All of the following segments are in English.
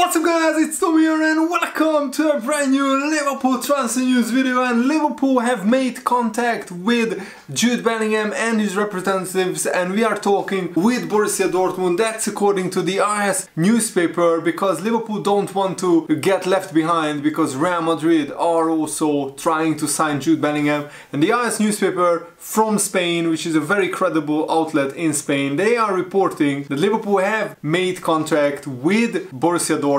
What's up guys, it's Tom here and welcome to a brand new Liverpool transfer news video. And Liverpool have made contact with Jude Bellingham and his representatives, and we are talking with Borussia Dortmund. That's according to the RS newspaper, because Liverpool don't want to get left behind, because Real Madrid are also trying to sign Jude Bellingham. And the RS newspaper from Spain, which is a very credible outlet in Spain, they are reporting that Liverpool have made contact with Borussia Dortmund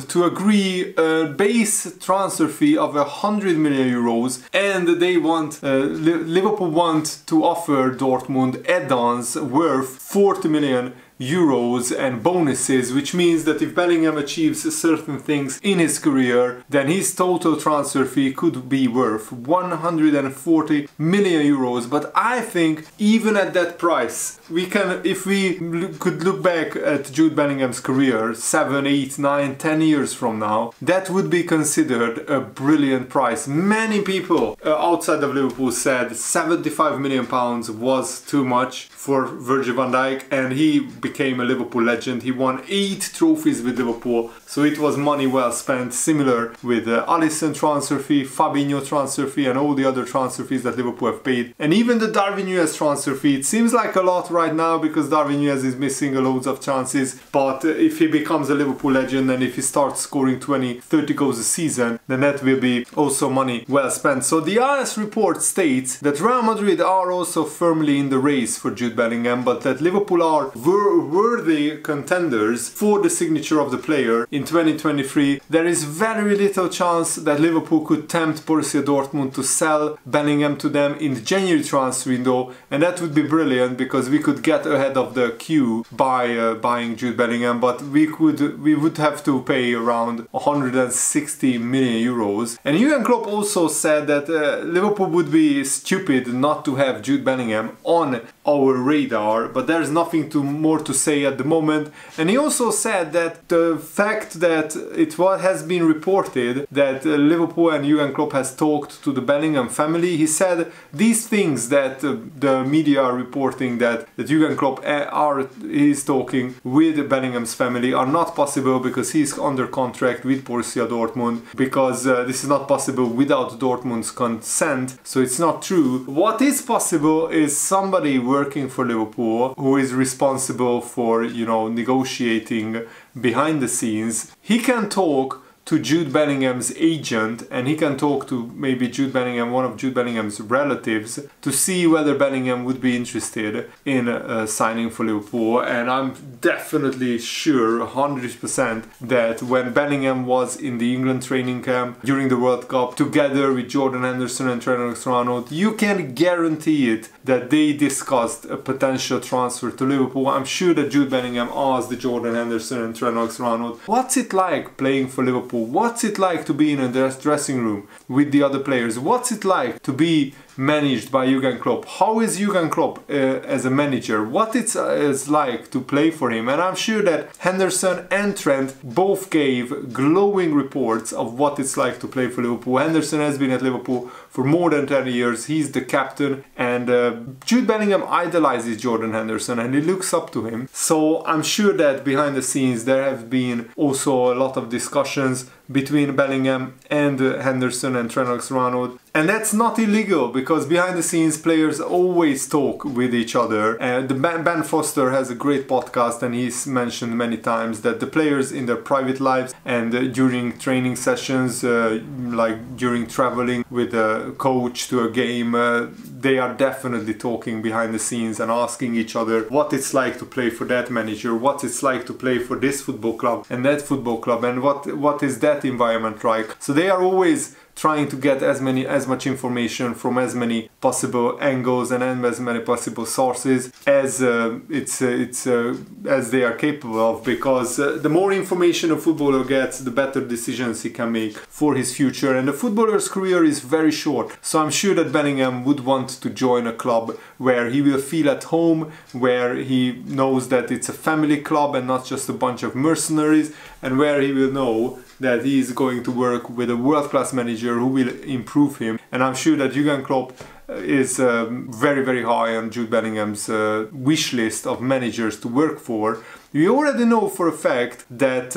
to agree a base transfer fee of 100 million euros, and they want Liverpool want to offer Dortmund add-ons worth 40 million euros and bonuses, which means that if Bellingham achieves certain things in his career, then his total transfer fee could be worth 140 million euros. But I think even at that price, we can, if we could look back at Jude Bellingham's career 7, 8, 9, 10 years from now, that would be considered a brilliant price. Many people outside of Liverpool said 75 million pounds was too much for Virgil van Dijk, and he became a Liverpool legend. He won 8 trophies with Liverpool, so it was money well spent. Similar with Alisson transfer fee, Fabinho transfer fee, and all the other transfer fees that Liverpool have paid. And even the Darwin Núñez transfer fee, it seems like a lot right now because Darwin Núñez is missing loads of chances, but if he becomes a Liverpool legend and if he starts scoring 20-30 goals a season, then that will be also money well spent. So the RS report states that Real Madrid are also firmly in the race for Jude Bellingham, but that Liverpool are worthy contenders for the signature of the player in 2023. There is very little chance that Liverpool could tempt Borussia Dortmund to sell Bellingham to them in the January transfer window, and that would be brilliant because we could get ahead of the queue by buying Jude Bellingham. But we would have to pay around 160 million euros. And Jurgen Klopp also said that Liverpool would be stupid not to have Jude Bellingham on our radar, but there's nothing more to say at the moment. And he also said that the fact that has been reported that Liverpool and Jurgen Klopp has talked to the Bellingham family, he said these things that the media are reporting that Jurgen Klopp is talking with Bellingham's family are not possible because he's under contract with Borussia Dortmund, because this is not possible without Dortmund's consent, so it's not true. What is possible is somebody working for Liverpool who is responsible for, negotiating behind the scenes. He can talk to Jude Bellingham's agent, and he can talk to maybe Jude Bellingham, one of Jude Bellingham's relatives, to see whether Bellingham would be interested in signing for Liverpool. And I'm definitely sure 100% that when Bellingham was in the England training camp during the World Cup together with Jordan Henderson and Trent Alexander-Arnold, you can guarantee it that they discussed a potential transfer to Liverpool. I'm sure that Jude Bellingham asked Jordan Henderson and Trent Alexander-Arnold, what's it like playing for Liverpool? What's it like to be in a dressing room with the other players? What's it like to be managed by Jurgen Klopp? How is Jurgen Klopp as a manager? What it's like to play for him? And I'm sure that Henderson and Trent both gave glowing reports of what it's like to play for Liverpool. Henderson has been at Liverpool for more than 10 years. He's the captain, and Jude Bellingham idolizes Jordan Henderson and he looks up to him. So I'm sure that behind the scenes there have been also a lot of discussions between Bellingham and Henderson and Trent Alexander-Arnold. And that's not illegal, because behind the scenes players always talk with each other. Ben Foster has a great podcast, and he's mentioned many times that the players in their private lives and during training sessions, like during traveling with a coach to a game, they are definitely talking behind the scenes and asking each other what it's like to play for that manager, what it's like to play for this football club and that football club, and what is that environment like. So they are always trying to get as much information from as many possible angles and as many possible sources as as they are capable of, because the more information a footballer gets, the better decisions he can make for his future. And the footballer's career is very short, so I'm sure that Bellingham would want to join a club where he will feel at home, where he knows that it's a family club and not just a bunch of mercenaries, and where he will know that he is going to work with a world-class manager who will improve him. And I'm sure that Jurgen Klopp is very, very high on Jude Bellingham's wish list of managers to work for. We already know for a fact that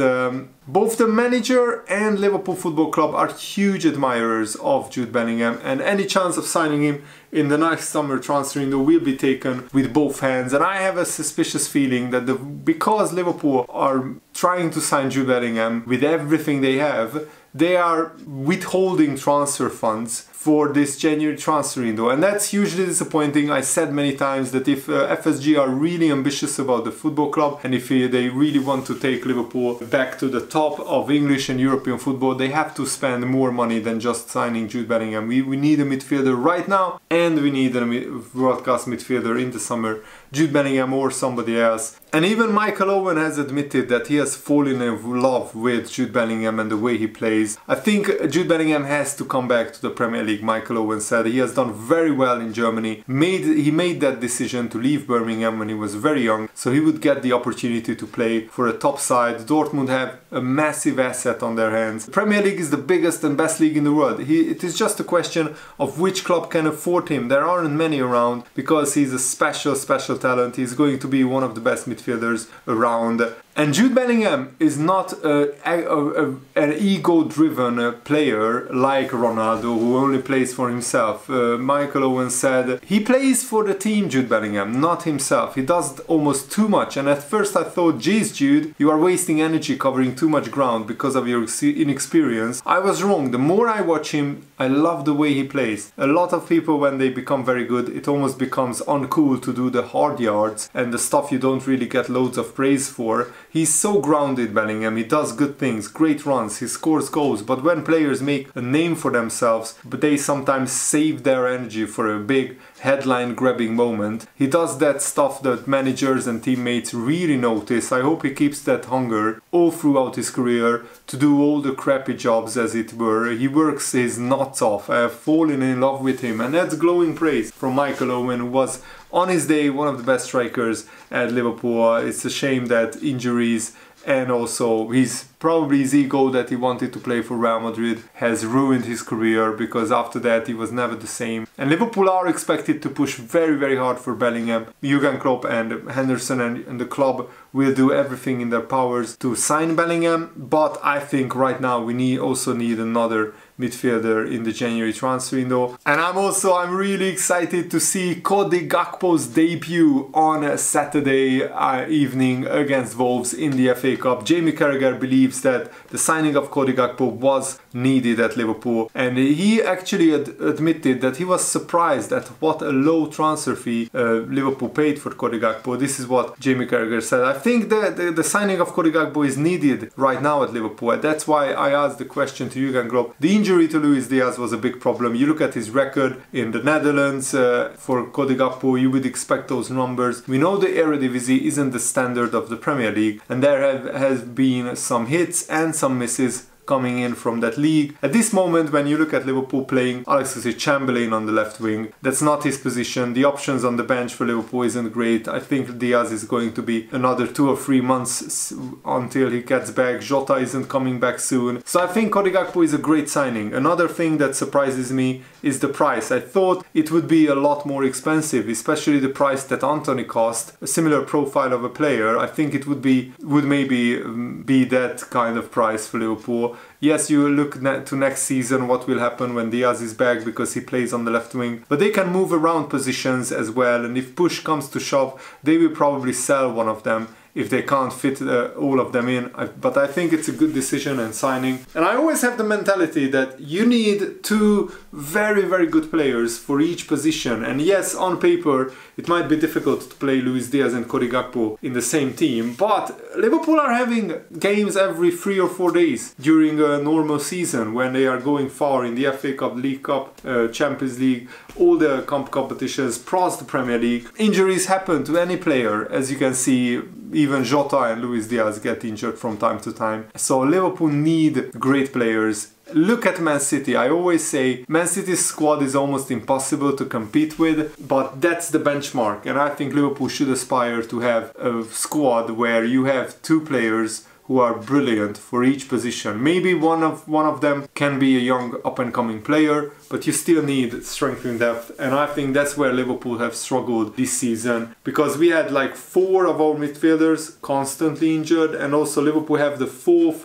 both the manager and Liverpool Football Club are huge admirers of Jude Bellingham, and any chance of signing him in the next summer transfer window will be taken with both hands. And I have a suspicious feeling that because Liverpool are trying to sign Jude Bellingham with everything they have, they are withholding transfer funds for this January transfer window, and that's hugely disappointing. I said many times that if FSG are really ambitious about the football club, and if they really want to take Liverpool back to the top of English and European football, they have to spend more money than just signing Jude Bellingham. We need a midfielder right now, and we need a world-class midfielder in the summer. Jude Bellingham or somebody else. And even Michael Owen has admitted that he has fallen in love with Jude Bellingham and the way he plays. I think Jude Bellingham has to come back to the Premier League, Michael Owen said. He has done very well in Germany. He made that decision to leave Birmingham when he was very young, so he would get the opportunity to play for a top side. Dortmund have a massive asset on their hands. The Premier League is the biggest and best league in the world. It is just a question of which club can afford him. There aren't many around because he's a special talent. He's going to be one of the best midfielders around. And Jude Bellingham is not an ego-driven player like Ronaldo, who only plays for himself. Michael Owen said he plays for the team, Jude Bellingham, not himself. He does almost too much, and at first I thought, geez Jude, you are wasting energy covering too much ground because of your inexperience. I was wrong. The more I watch him, I love the way he plays. A lot of people, when they become very good, it almost becomes uncool to do the hard yards and the stuff you don't really get loads of praise for. He's so grounded, Bellingham. He does good things, great runs, he scores goals, but when players make a name for themselves, but they sometimes save their energy for a big headline grabbing moment. He does that stuff that managers and teammates really notice. I hope he keeps that hunger all throughout his career to do all the crappy jobs, as it were. He works his nuts off. I have fallen in love with him, and that's glowing praise from Michael Owen, who was on his day one of the best strikers at Liverpool. It's a shame that injuries and also probably his ego that he wanted to play for Real Madrid has ruined his career, because after that he was never the same. And Liverpool are expected to push very hard for Bellingham. Jurgen Klopp and Henderson and the club will do everything in their powers to sign Bellingham, but I think right now we also need another midfielder in the January transfer window. And I'm really excited to see Cody Gakpo's debut on Saturday evening against Wolves in the FA Cup. Jamie Carragher believes that the signing of Cody Gakpo was needed at Liverpool, and he actually admitted that he was surprised at what a low transfer fee Liverpool paid for Cody Gakpo. This is what Jamie Carragher said. I think the signing of Cody Gakpo is needed right now at Liverpool, and that's why I asked the question to Jurgen Klopp. The injury to Luis Diaz was a big problem. You look at his record in the Netherlands for Cody Gakpo, you would expect those numbers. We know the Eredivisie isn't the standard of the Premier League, and there has been some hits and some misses coming in from that league. At this moment, when you look at Liverpool playing Alexis-Chamberlain on the left wing, that's not his position. The options on the bench for Liverpool isn't great. I think Diaz is going to be another 2 or 3 months until he gets back. Jota isn't coming back soon. So I think Cody Gakpo is a great signing. Another thing that surprises me is the price. I thought it would be a lot more expensive, especially the price that Antony cost. A similar profile of a player. I think it would maybe be that kind of price for Liverpool. Yes, you look to next season what will happen when Diaz is back, because he plays on the left wing. But they can move around positions as well, and if push comes to shove, they will probably sell one of them if they can't fit all of them in. But I think it's a good decision and signing. And I always have the mentality that you need 2 very good players for each position. And yes, on paper it might be difficult to play Luis Diaz and Cody Gakpo in the same team, but Liverpool are having games every 3 or 4 days during a normal season when they are going far in the FA Cup, League Cup, Champions League, all the competitions, plus the Premier League. Injuries happen to any player, as you can see. Even Jota and Luis Diaz get injured from time to time. So Liverpool need great players. Look at Man City. I always say Man City's squad is almost impossible to compete with, but that's the benchmark. And I think Liverpool should aspire to have a squad where you have 2 players who are brilliant for each position. Maybe one of them can be a young up-and-coming player, but you still need strength in depth, and I think that's where Liverpool have struggled this season, because we had like 4 of our midfielders constantly injured, and also Liverpool have the 4th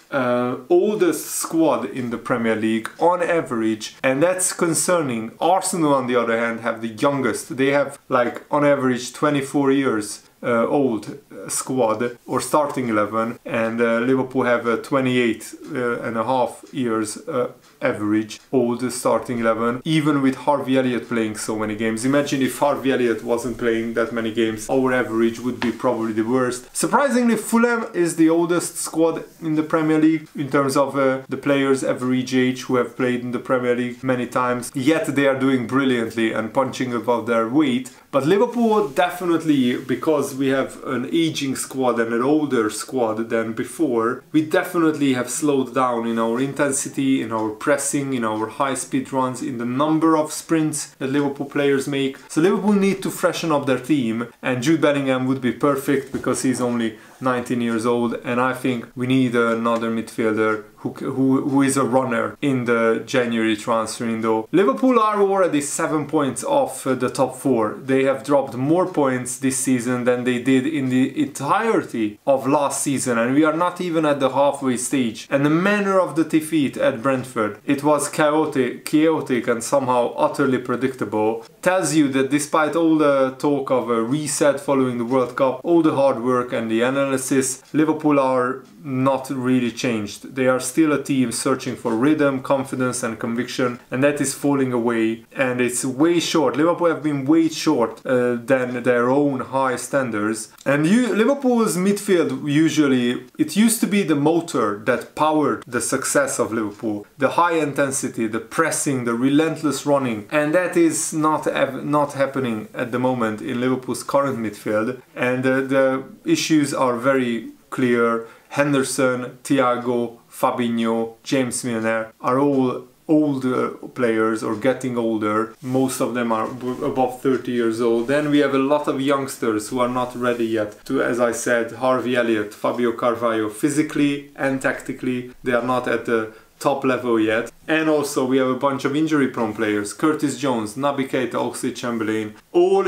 oldest squad in the Premier League on average, and that's concerning. Arsenal, on the other hand, have the youngest. They have like on average 24 years old squad or starting 11, and Liverpool have a 28 and a half years average old starting 11, even with Harvey Elliott playing so many games. Imagine if Harvey Elliott wasn't playing that many games, our average would be probably the worst. Surprisingly, Fulham is the oldest squad in the Premier League in terms of the players' average age who have played in the Premier League many times, yet they are doing brilliantly and punching above their weight. But Liverpool definitely, because we have an aging squad and an older squad than before, we definitely have slowed down in our intensity, in our pressing, in our high-speed runs, in the number of sprints that Liverpool players make. So Liverpool need to freshen up their team, and Jude Bellingham would be perfect because he's only 19 years old, and I think we need another midfielder who is a runner in the January transfer window. Liverpool are already 7 points off the top 4. They have dropped more points this season than they did in the entirety of last season, and we are not even at the halfway stage. And the manner of the defeat at Brentford, it was chaotic and somehow utterly predictable, tells you that despite all the talk of a reset following the World Cup, all the hard work and the analysis, Liverpool are not really changed. They are still a team searching for rhythm, confidence and conviction, and that is falling away, and it's way short. Liverpool have been way short than their own high standards. And Liverpool's midfield usually, it used to be the motor that powered the success of Liverpool. The high intensity, the pressing, the relentless running, and that is not happening at the moment in Liverpool's current midfield, and the issues are very clear. Henderson, Thiago, Fabinho, James Milner are all older players or getting older. Most of them are above 30 years old. Then we have a lot of youngsters who are not ready yet to, as I said, Harvey Elliott, Fabio Carvalho, physically and tactically they are not at the top level yet. And also we have a bunch of injury prone players. Curtis Jones, Naby Keita, Oxlade-Chamberlain, all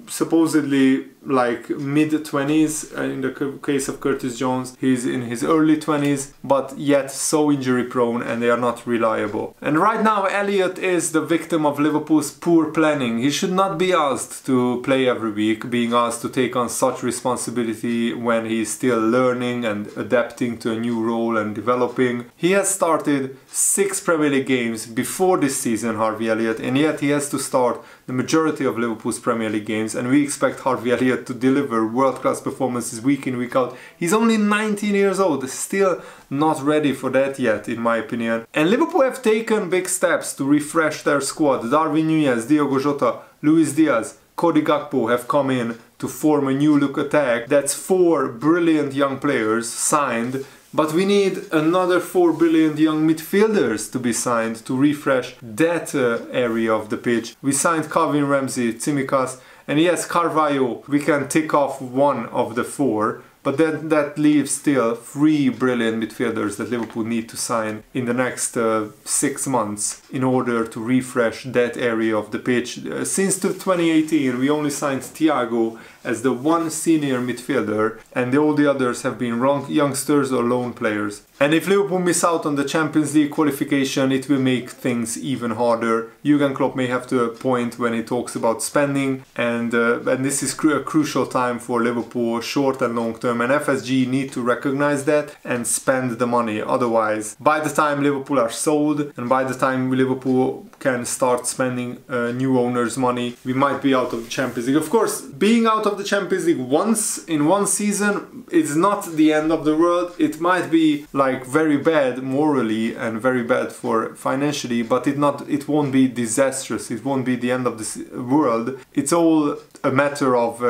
supposedly like mid-20s. In the case of Curtis Jones, he's in his early 20s, but yet so injury prone, and they are not reliable. And right now Elliott is the victim of Liverpool's poor planning. He should not be asked to play every week, being asked to take on such responsibility when he's still learning and adapting to a new role and developing. He has started 6 Premier League games before this season, Harvey Elliott, and yet he has to start the majority of Liverpool's Premier League games, and we expect Harvey Elliott to deliver world-class performances week in, week out. He's only 19 years old, still not ready for that yet, in my opinion. And Liverpool have taken big steps to refresh their squad. Darwin Núñez, Diogo Jota, Luis Diaz, Cody Gakpo have come in to form a new look attack. That's 4 brilliant young players signed. But we need another 4 brilliant young midfielders to be signed to refresh that area of the pitch. We signed Calvin Ramsey, Tsimikas, and yes, Carvalho, we can tick off one of the 4. But that leaves still 3 brilliant midfielders that Liverpool need to sign in the next 6 months in order to refresh that area of the pitch. Since 2018 we only signed Thiago as the one senior midfielder, and all the others have been youngsters or loan players. And if Liverpool miss out on the Champions League qualification, it will make things even harder. Jurgen Klopp may have to a point when he talks about spending, and this is a crucial time for Liverpool, short and long term, and FSG need to recognize that and spend the money. Otherwise, by the time Liverpool are sold and by the time Liverpool can start spending new owners' money, we might be out of the Champions League. Of course, being out of the Champions League once in one season is not the end of the world. It might be like very bad morally and very bad for financially, but it won't be disastrous. It won't be the end of the world. It's all a matter of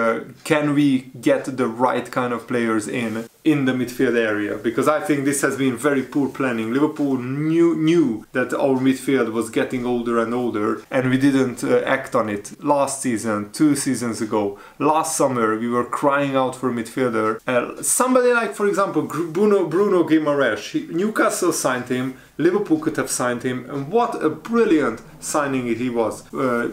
can we get the right kind of players in in the midfield area, because I think this has been very poor planning. Liverpool knew that our midfield was getting older and older, and we didn't act on it. Last season, 2 seasons ago, last summer, we were crying out for a midfielder. Somebody like, for example, Bruno Guimaraes. Newcastle signed him, Liverpool could have signed him, and what a brilliant signing he was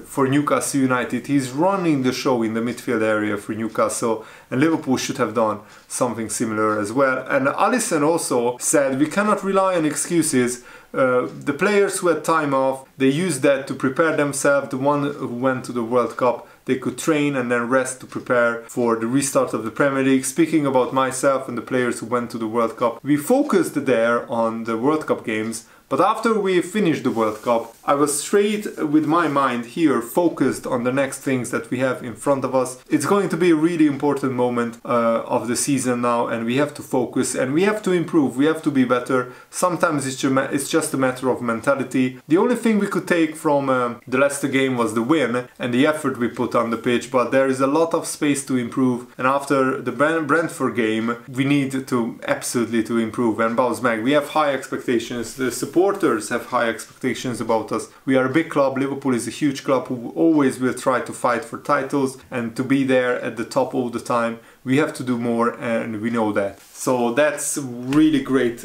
for Newcastle United. He's running the show in the midfield area for Newcastle, and Liverpool should have done something similar as well. And Alisson also said we cannot rely on excuses. The players who had time off, they used that to prepare themselves. The one who went to the World Cup, they could train and then rest to prepare for the restart of the Premier League. Speaking about myself and the players who went to the World Cup, we focused there on the World Cup games. But after we finished the World Cup, I was straight with my mind here focused on the next things that we have in front of us. It's going to be a really important moment of the season now, and we have to focus and we have to improve, we have to be better. Sometimes it's just a matter of mentality. The only thing we could take from the Leicester game was the win and the effort we put on the pitch, but there is a lot of space to improve, and after the Brentford game we need to absolutely to improve and bounce back. We have high expectations, the supporters have high expectations about us. We are a big club. Liverpool is a huge club who always will try to fight for titles and to be there at the top all the time. We have to do more, and we know that. So that's really great,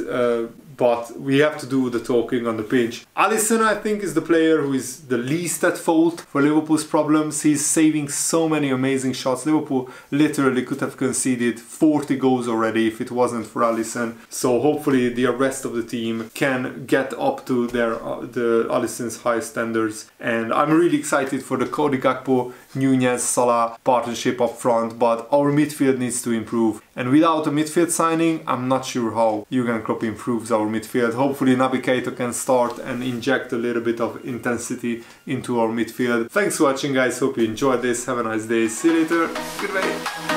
but we have to do the talking on the pitch. Alisson, I think, is the player who is the least at fault for Liverpool's problems. He's saving so many amazing shots. Liverpool literally could have conceded 40 goals already if it wasn't for Alisson. So hopefully the rest of the team can get up to the Alisson's high standards. And I'm really excited for the Cody Gakpo, Nunez, Salah partnership up front, but our midfield needs to improve. And without a midfield signing, I'm not sure how Jurgen Klopp improves our midfield. Hopefully Naby Keita can start and inject a little bit of intensity into our midfield. Thanks for watching, guys. Hope you enjoyed this. Have a nice day. See you later. Goodbye.